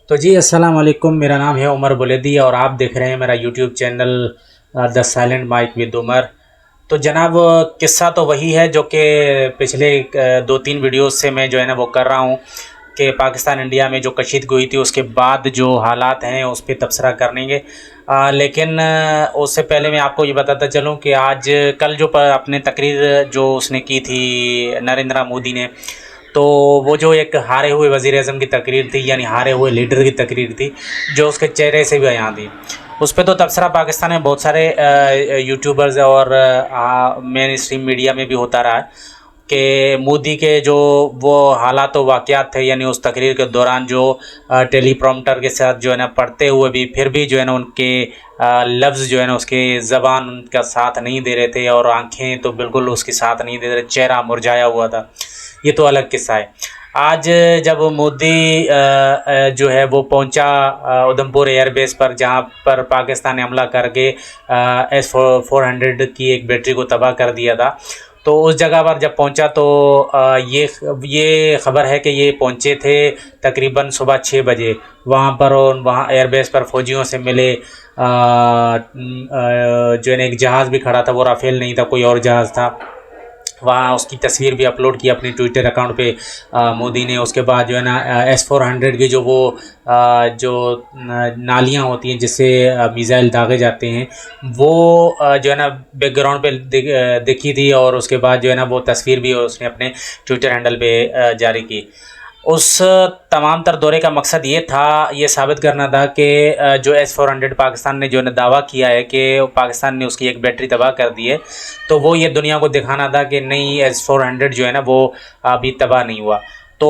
तो जी अस्सलाम वालेकुम। मेरा नाम है उमर बुलेदी और आप देख रहे हैं मेरा YouTube channel the silent mic with Umar. तो जनाब, किस्सा तो वही है जो कि पिछले 2-3 वीडियोस से मैं जो है ना वो कर रहा हूँ कि पाकिस्तान इंडिया में जो कशीदगी हुई थी उसके बाद जो हालात हैं उस पर तबसरा करेंगे। लेकिन उससे पहले मैं आपको ये बताता चलूँ कि आज कल जो अपने तकरीर जो उसने की थी नरेंद्र मोदी ने, तो वो जो एक हारे हुए वज़ीर-ए-आज़म की तकरीर थी, यानी हारे हुए लीडर की तकरीर थी, जो उसके चेहरे से भी बयां थी। उस पे तो तबसरा पाकिस्तान में बहुत सारे यूट्यूबर्स और मेन स्ट्रीम मीडिया में भी होता रहा है कि मोदी के जो वो हालात व वाक़यात थे, यानी उस तकरीर के दौरान जो टेलीप्रॉम्प्टर के साथ जो है ना पढ़ते हुए भी फिर भी जो है ना उनके लफ्ज़ जो है ना उसकी ज़बान उनका साथ नहीं दे रहे थे और आँखें तो बिल्कुल उसके साथ नहीं दे रहे, चेहरा मुरझाया हुआ था। ये तो अलग किस्सा है। आज जब मोदी जो है वो पहुंचा उधमपुर एयरबेस पर, जहां पर पाकिस्तान ने हमला करके S-400 की एक बैटरी को तबाह कर दिया था, तो उस जगह पर जब पहुंचा तो ये खबर है कि ये पहुंचे थे तकरीबन सुबह 6 बजे वहाँ पर, और वहाँ एयरबेस पर फौजियों से मिले। जो है ना एक जहाज़ भी खड़ा था, वो राफेल नहीं था, कोई और जहाज़ था। वहाँ उसकी तस्वीर भी अपलोड की अपनी ट्विटर अकाउंट पे मोदी ने। उसके बाद जो है ना S-400 की जो वो जो नालियाँ होती हैं जिससे मिसाइल दागे जाते हैं, वो जो है ना बैकग्राउंड पे दिखी थी, और उसके बाद जो है ना वो तस्वीर भी उसने अपने ट्विटर हैंडल पे जारी की। उस तमाम तर दौरे का मकसद ये था, ये साबित करना था कि जो S-400 पाकिस्तान ने जो है दावा किया है कि पाकिस्तान ने उसकी एक बैटरी तबाह कर दी है, तो वो ये दुनिया को दिखाना था कि नहीं, S-400 जो है ना वो अभी तबाह नहीं हुआ। तो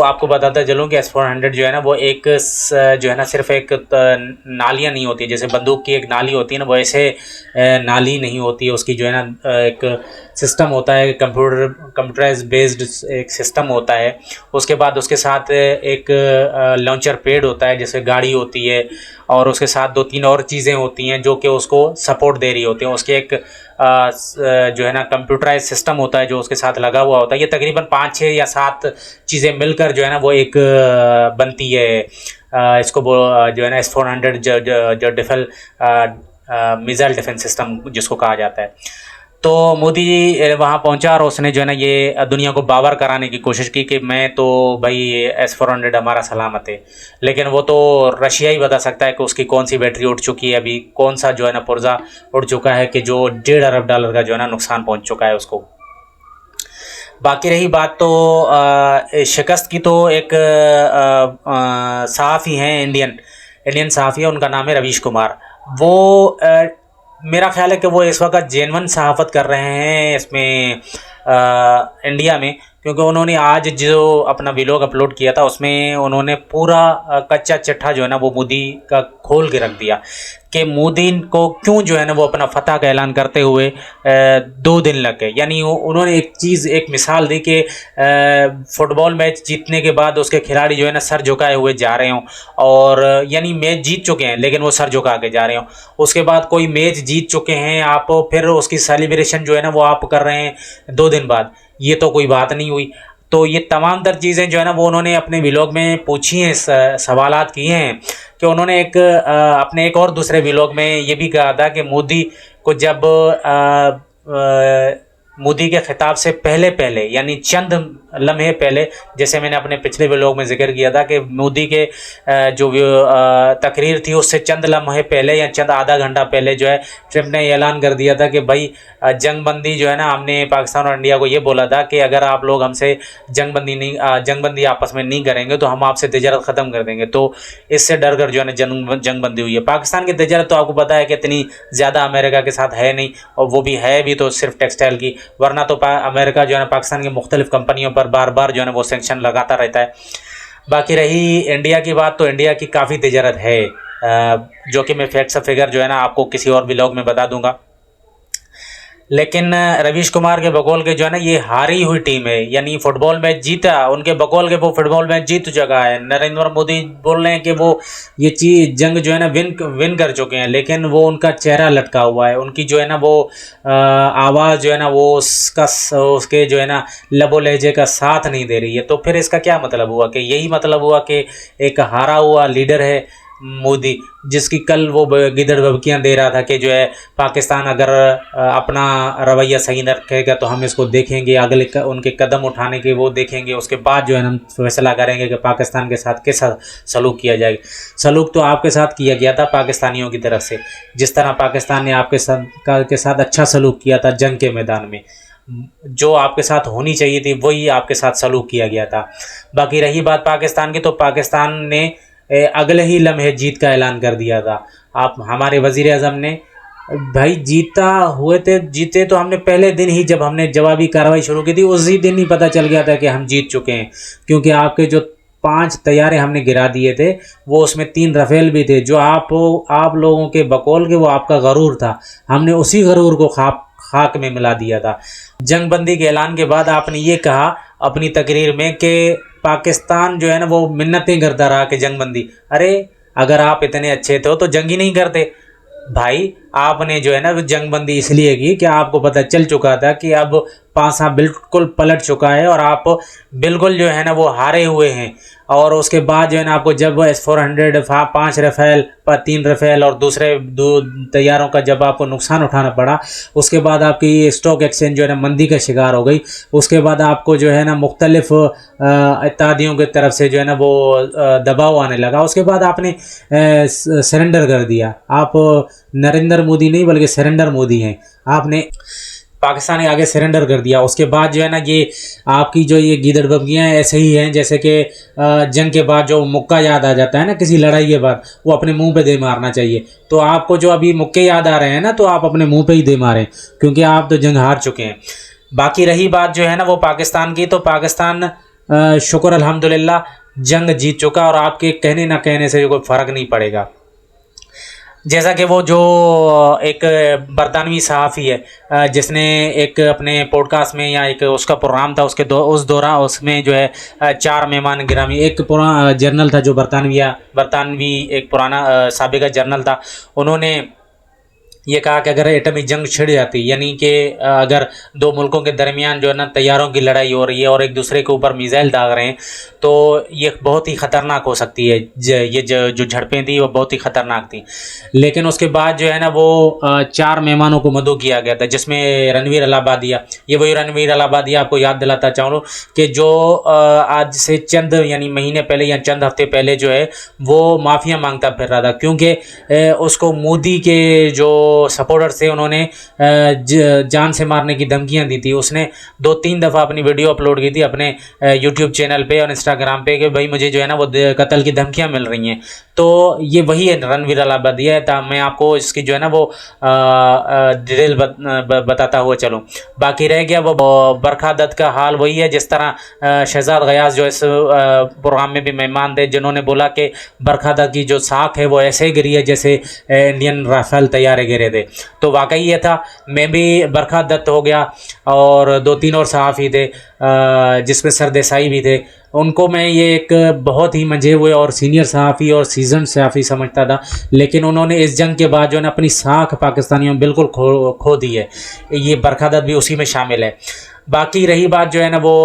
आपको बताता चलूँ कि S-400 जो है ना वो एक जो है ना सिर्फ एक नालियाँ नहीं होती, जैसे बंदूक की एक नाली होती है ना, वो ऐसे नाली नहीं होती है। उसकी जो है ना एक सिस्टम होता है, कंप्यूटराइज बेस्ड एक सिस्टम होता है। उसके बाद उसके साथ एक लॉन्चर पैड होता है जैसे गाड़ी होती है, और उसके साथ 2-3 और चीज़ें होती हैं जो कि उसको सपोर्ट दे रही होती हैं। उसके एक जो है ना कंप्यूटराइज सिस्टम होता है जो उसके साथ लगा हुआ होता है। ये तकरीबन 5-6 या 7 चीज़ें मिलकर जो है ना वो एक बनती है। इसको वो जो है ना S-400 जो मिसाइल डिफेंस सिस्टम जिसको कहा जाता है। तो मोदी जी वहाँ पहुँचा और उसने जो है ना ये दुनिया को बावर कराने की कोशिश की कि मैं तो भाई S-400 हमारा सलामत है। लेकिन वो तो रशिया ही बता सकता है कि उसकी कौन सी बैटरी उड़ चुकी है, अभी कौन सा जो है ना पुर्जा उड़ चुका है कि जो $1.5 अरब का जो है ना नुकसान पहुँच चुका है उसको। बाकी रही बात तो शिकस्त की, तो एक सहाफ़ी हैं, इंडियन सहाफ़ी है, उनका नाम है रवीश कुमार। वो मेरा ख्याल है कि वो इस वक्त जेन्युइन सहाफ़त कर रहे हैं इसमें इंडिया में, क्योंकि उन्होंने आज जो अपना व्लॉग अपलोड किया था उसमें उन्होंने पूरा कच्चा चिट्ठा जो है ना वो मोदी का खोल के रख दिया कि मोदी को क्यों जो है ना वो अपना फतह का ऐलान करते हुए 2 दिन लग गए। यानी उन्होंने एक मिसाल दी कि फुटबॉल मैच जीतने के बाद उसके खिलाड़ी जो है ना सर झुकाए हुए जा रहे हों, और यानी मैच जीत चुके हैं लेकिन वो सर झुका के जा रहे हों। उसके बाद कोई मैच जीत चुके हैं आप, फिर उसकी सेलिब्रेशन जो है ना वो आप कर रहे हैं 2 दिन बाद, ये तो कोई बात नहीं हुई। तो ये तमाम तर चीज़ें जो है ना वो उन्होंने अपने व्लॉग में पूछी हैं, सवालात किए हैं। कि उन्होंने अपने एक और दूसरे व्लॉग में ये भी कहा था कि मोदी को जब मोदी के खिताब से पहले पहले, यानी चंद लम्हे पहले, जैसे मैंने अपने पिछले व्लॉग में जिक्र किया था कि मोदी के जो तकरीर थी उससे चंद लम्हे पहले या चंद आधा घंटा पहले जो है ट्रंप ने ऐलान कर दिया था कि भाई जंगबंदी जो है ना, हमने पाकिस्तान और इंडिया को ये बोला था कि अगर आप लोग हमसे जंगबंदी आपस में नहीं करेंगे तो हम आपसे तिजारत ख़त्म कर देंगे। तो इससे डर कर जो है ना जंगबंदी हुई है। पाकिस्तान की तिजारत तो आपको पता है कि इतनी ज़्यादा अमेरिका के साथ है नहीं, और वो भी है भी तो सिर्फ टेक्सटाइल की, वरना तो अमेरिका जो है ना पाकिस्तान की मुख्तलिफ कंपनियों पर बार बार जो है ना वो सेंक्शन लगाता रहता है। बाकी रही इंडिया की बात, तो इंडिया की काफ़ी तिजारत है, जो कि मैं फैक्ट्स फिगर जो है ना आपको किसी और व्लॉग में बता दूंगा। लेकिन रवीश कुमार के बकौल के जो है ना ये हारी हुई टीम है, यानी फुटबॉल मैच जीता उनके बकौल के वो फुटबॉल मैच जीत चुका है। नरेंद्र मोदी बोल रहे हैं कि वो ये चीज जंग जो है ना विन कर चुके हैं, लेकिन वो उनका चेहरा लटका हुआ है, उनकी जो है ना वो आवाज़ जो है ना वो उसके जो है ना लबो लहजे का साथ नहीं दे रही है। तो फिर इसका क्या मतलब हुआ कि यही मतलब हुआ कि एक हारा हुआ लीडर है मोदी, जिसकी कल वो गिदड़ बबकियाँ दे रहा था कि जो है पाकिस्तान अगर अपना रवैया सही न रखेगा तो हम इसको देखेंगे, अगले उनके कदम उठाने के वो देखेंगे, उसके बाद जो है हम फैसला करेंगे कि पाकिस्तान के साथ कैसा सलूक किया जाएगा। सलूक तो आपके साथ किया गया था पाकिस्तानियों की तरफ से, जिस तरह पाकिस्तान ने आपके साथ अच्छा सलूक किया था जंग के मैदान में, जो आपके साथ होनी चाहिए थी वही आपके साथ सलूक किया गया था। बाकी रही बात पाकिस्तान की, तो पाकिस्तान ने अगले ही लम्हे जीत का ऐलान कर दिया था। आप हमारे वज़ीर आज़म ने भाई जीते तो हमने पहले दिन ही, जब हमने जवाबी कार्रवाई शुरू की थी उसी दिन ही पता चल गया था कि हम जीत चुके हैं, क्योंकि आपके जो 5 तैयारे हमने गिरा दिए थे वो उसमें 3 रफेल भी थे, जो आप लोगों के बकौल के वो आपका गरूर था, हमने उसी गरूर को खाक में मिला दिया था। जंगबंदी के ऐलान के बाद आपने ये कहा अपनी तकरीर में कि पाकिस्तान जो है ना वो मिन्नतें करता रहा कि जंगबंदी। अरे अगर आप इतने अच्छे थे तो जंग ही नहीं करते भाई। आपने जो है ना जंगबंदी इसलिए की कि आपको पता चल चुका था कि अब पासा बिल्कुल पलट चुका है और आप बिल्कुल जो है ना वो हारे हुए हैं। और उसके बाद जो है ना आपको जब S-400 5 रफेल 3 रफेल और दूसरे 2 तैयारों का जब आपको नुकसान उठाना पड़ा, उसके बाद आपकी स्टॉक एक्सचेंज जो है ना मंदी का शिकार हो गई। उसके बाद आपको जो है ना मुख्तलिफ इत्तेहादियों की तरफ से जो है ना वो दबाव आने लगा। उसके बाद आपने सरेंडर कर दिया। आप नरेंद्र मोदी नहीं बल्कि सरेंडर मोदी हैं। आपने पाकिस्तान ने आगे सरेंडर कर दिया। उसके बाद जो है ना ये आपकी जो ये गीदड़ बबगियाँ ऐसे ही हैं जैसे कि जंग के बाद जो मुक्का याद आ जाता है ना किसी लड़ाई के बाद, वो अपने मुंह पे दे मारना चाहिए। तो आपको जो अभी मुक्के याद आ रहे हैं ना, तो आप अपने मुंह पे ही दे मारें, क्योंकि आप तो जंग हार चुके हैं। बाकी रही बात जो है ना वो पाकिस्तान की, तो पाकिस्तान शुक्र अल्हम्दुलिल्लाह जंग जीत चुका और आपके कहने ना कहने से कोई फ़र्क नहीं पड़ेगा। जैसा कि वो जो एक बरतानवी सहाफ़ी है जिसने एक अपने पॉडकास्ट में या एक उसका प्रोग्राम था उस दौरान उसमें जो है 4 मेहमान गिरामी, एक पुराना जर्नल था जो बरतानवी एक पुराना साबिका जर्नल था, उन्होंने ये कहा कि अगर एटमी जंग छिड़ जाती, यानी कि अगर 2 मुल्कों के दरमियान जो है ना तैयारों की लड़ाई हो रही है और एक दूसरे के ऊपर मिसाइल दाग रहे हैं, तो ये बहुत ही ख़तरनाक हो सकती है। ये जो झड़पें थी वो बहुत ही ख़तरनाक थी। लेकिन उसके बाद जो है ना वो 4 मेहमानों को मदऊ किया गया था, जिसमें रणवीर अलाहाबादिया, ये वही रणवीर अलाहाबादिया आपको याद दिलाता चाहूँ कि जो आज से चंद यानी महीने पहले या चंद हफ्ते पहले जो है वो माफ़िया मांगता फिर रहा था, क्योंकि उसको मोदी के जो सपोर्टर्स थे उन्होंने जान से मारने की धमकियां दी थी। उसने 2-3 दफ़ा अपनी वीडियो अपलोड की थी अपने यूट्यूब चैनल पे और इंस्टाग्राम पे कि भाई मुझे जो है ना वो कत्ल की धमकियां मिल रही हैं। तो ये वही है रणवीर अलाहाबादिया है। मैं आपको इसकी जो है ना वो डिटेल बताता हुआ चलूँ। बाकी रह गया वो बरखा दत्त का हाल वही है जिस तरह शहजाद गयास जो इस प्रोग्राम में भी मेहमान थे, जिन्होंने बोला कि बरखा दत्त की जो साख है वो ऐसे ही गिरी है जैसे इंडियन राफेल तैयारे गिरे थे। तो वाकई ये था। मैं भी बरखा दत्त हो गया और 2-3 और सहाफ़ी थे जिसमें सरदेसाई भी थे, उनको मैं ये एक बहुत ही मंझे हुए और सीनियर सहाफ़ी और सीजन सहाफ़ी समझता था, लेकिन उन्होंने इस जंग के बाद जो है ना अपनी साख पाकिस्तानियों में बिल्कुल खो दी है। ये बरखा दत्त भी उसी में शामिल है। बाकी रही बात जो है ना वो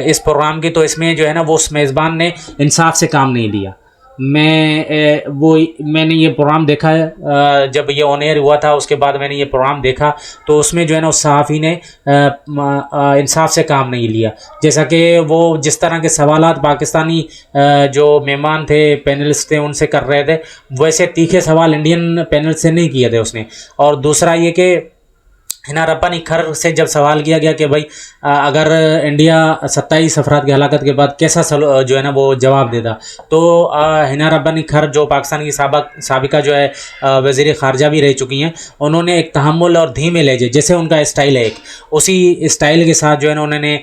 इस प्रोग्राम की, तो इसमें जो है ना वो उस मेज़बान ने इंसाफ से काम नहीं लिया। मैंने ये प्रोग्राम देखा है, जब ये ऑन एयर हुआ था उसके बाद मैंने ये प्रोग्राम देखा, तो उसमें जो है ना उस सहाफ़ी ने इंसाफ से काम नहीं लिया। जैसा कि वो जिस तरह के सवालात पाकिस्तानी जो मेहमान थे पैनलिस्ट थे उनसे कर रहे थे, वैसे तीखे सवाल इंडियन पैनल से नहीं किए थे उसने। और दूसरा ये कि हिना रब्बानी खर से जब सवाल किया गया कि भाई अगर इंडिया 27 अफराद की हलाकत के बाद कैसा जो है ना वो जवाब देता, तो हिना रब्बानी खर जो पाकिस्तान की साबिका जो है वज़ीर ख़ारजा भी रह चुकी हैं, उन्होंने एक तहम्मुल और धीमे लहजे जैसे उनका स्टाइल है उसी स्टाइल के साथ जो है ना उन्होंने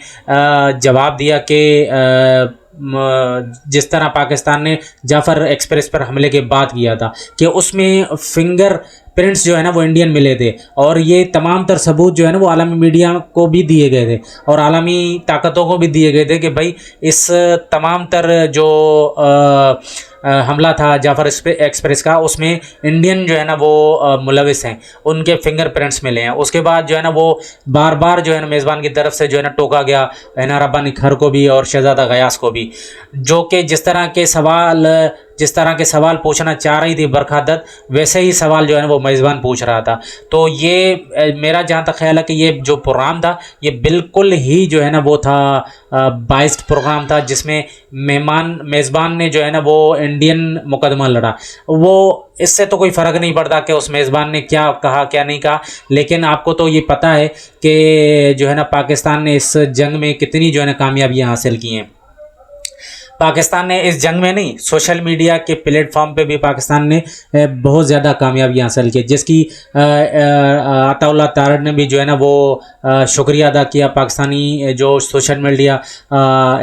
जवाब दिया कि जिस तरह पाकिस्तान ने जाफ़र एक्सप्रेस पर हमले के बाद किया था कि उसमें फिंगर प्रिंट्स जो है ना वो इंडियन मिले थे, और ये तमाम तर सबूत जो है ना वो आलमी मीडिया को भी दिए गए थे और आलमी ताकतों को भी दिए गए थे कि भाई इस तमाम तर जो हमला था जाफर एक्सप्रेस का, उसमें इंडियन जो है ना वो मुलविस हैं, उनके फिंगरप्रिंट्स मिले हैं। उसके बाद जो है ना वो बार बार जो है ना मेज़बान की तरफ से जो है ना टोका गया एना रब्बानी खर को भी और शहजादा गयास को भी, जो कि जिस तरह के सवाल पूछना चाह रही थी बरखा दत्त, वैसे ही सवाल जो है ना वो मेज़बान पूछ रहा था। तो ये मेरा जहाँ तक ख्याल है कि ये जो प्रोग्राम था ये बिल्कुल ही जो है ना वो था बाइस्ड प्रोग्राम था, जिसमें मेज़बान ने जो है ना वो इंडियन मुकदमा लड़ा। वो इससे तो कोई फ़र्क नहीं पड़ता कि उस मेज़बान ने क्या कहा क्या नहीं कहा, लेकिन आपको तो ये पता है कि जो है ना पाकिस्तान ने इस जंग में कितनी जो है ना कामयाबियाँ हासिल की हैं। पाकिस्तान ने इस जंग में नहीं, सोशल मीडिया के प्लेटफॉर्म पे भी पाकिस्तान ने बहुत ज़्यादा कामयाबी हासिल की, जिसकी अताउल्लाह तारड़ ने भी जो है ना वो शुक्रिया अदा किया। पाकिस्तानी जो सोशल मीडिया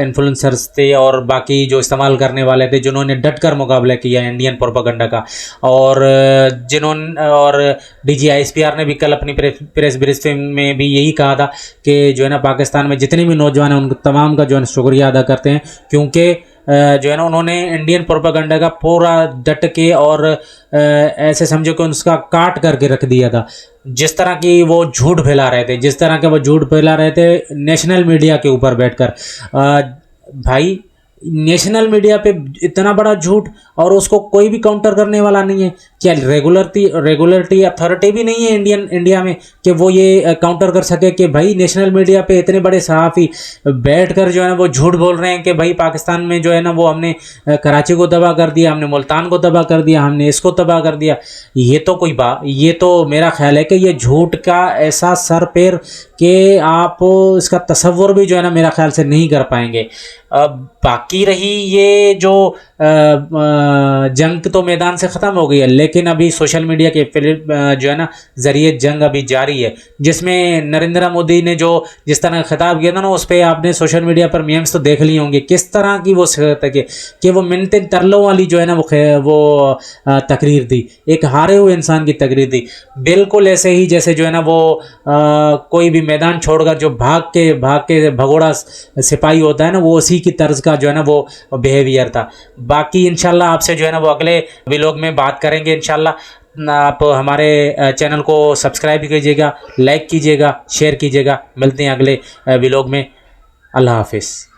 इन्फ्लुएंसर्स थे और बाकी जो इस्तेमाल करने वाले थे, जिन्होंने डट कर मुकाबला किया इंडियन प्रोपेगेंडा का, और DGISPR ने भी कल अपनी प्रेस ब्रीफिंग में भी यही कहा था कि जो है ना पाकिस्तान में जितने भी नौजवान हैं उनको तमाम का जो है शुक्रिया अदा करते हैं, क्योंकि जो है ना उन्होंने इंडियन प्रोपेगेंडा का पूरा डट के और ऐसे समझो कि उसका काट करके रख दिया था। जिस तरह की वो झूठ फैला रहे थे, जिस तरह के वो झूठ फैला रहे थे नेशनल मीडिया के ऊपर बैठकर, भाई नेशनल मीडिया पे इतना बड़ा झूठ और उसको कोई भी काउंटर करने वाला नहीं है। क्या रेगुलेटरी अथॉरिटी भी नहीं है इंडिया में कि वो ये काउंटर कर सके कि भाई नेशनल मीडिया पे इतने बड़े सहाफ़ी बैठकर जो है ना वो झूठ बोल रहे हैं कि भाई पाकिस्तान में जो है ना वो हमने कराची को तबाह कर दिया, हमने मुल्तान को तबाह कर दिया, हमने इसको तबाह कर दिया। ये तो मेरा ख्याल है कि ये झूठ का ऐसा सर पैर कि आप इसका तसव्वुर भी जो है ना मेरा ख्याल से नहीं कर पाएंगे। बाकी रही ये जो जंग तो मैदान से ख़त्म हो गई है, लेकिन अभी सोशल मीडिया के जो है ना ज़रिए जंग अभी जारी है, जिसमें नरेंद्र मोदी ने जिस तरह खिताब किया था ना, उस पर आपने सोशल मीडिया पर मीम्स तो देख लिए होंगे किस तरह की वो कि वो मिनते तरलों वाली जो है ना वो तकरीर थी, एक हारे हुए इंसान की तकरीर थी, बिल्कुल ऐसे ही जैसे जो है ना वो कोई भी मैदान छोड़कर जो भाग के भगोड़ा सिपाही होता है ना, वो उसी की तर्ज का जो है ना वो बिहेवियर था। बाकी इंशाल्लाह आपसे जो है ना वो अगले व्लॉग में बात करेंगे इंशाल्लाह। आप हमारे चैनल को सब्सक्राइब कीजिएगा, लाइक कीजिएगा, शेयर कीजिएगा। मिलते हैं अगले व्लॉग में। अल्लाह हाफिज़।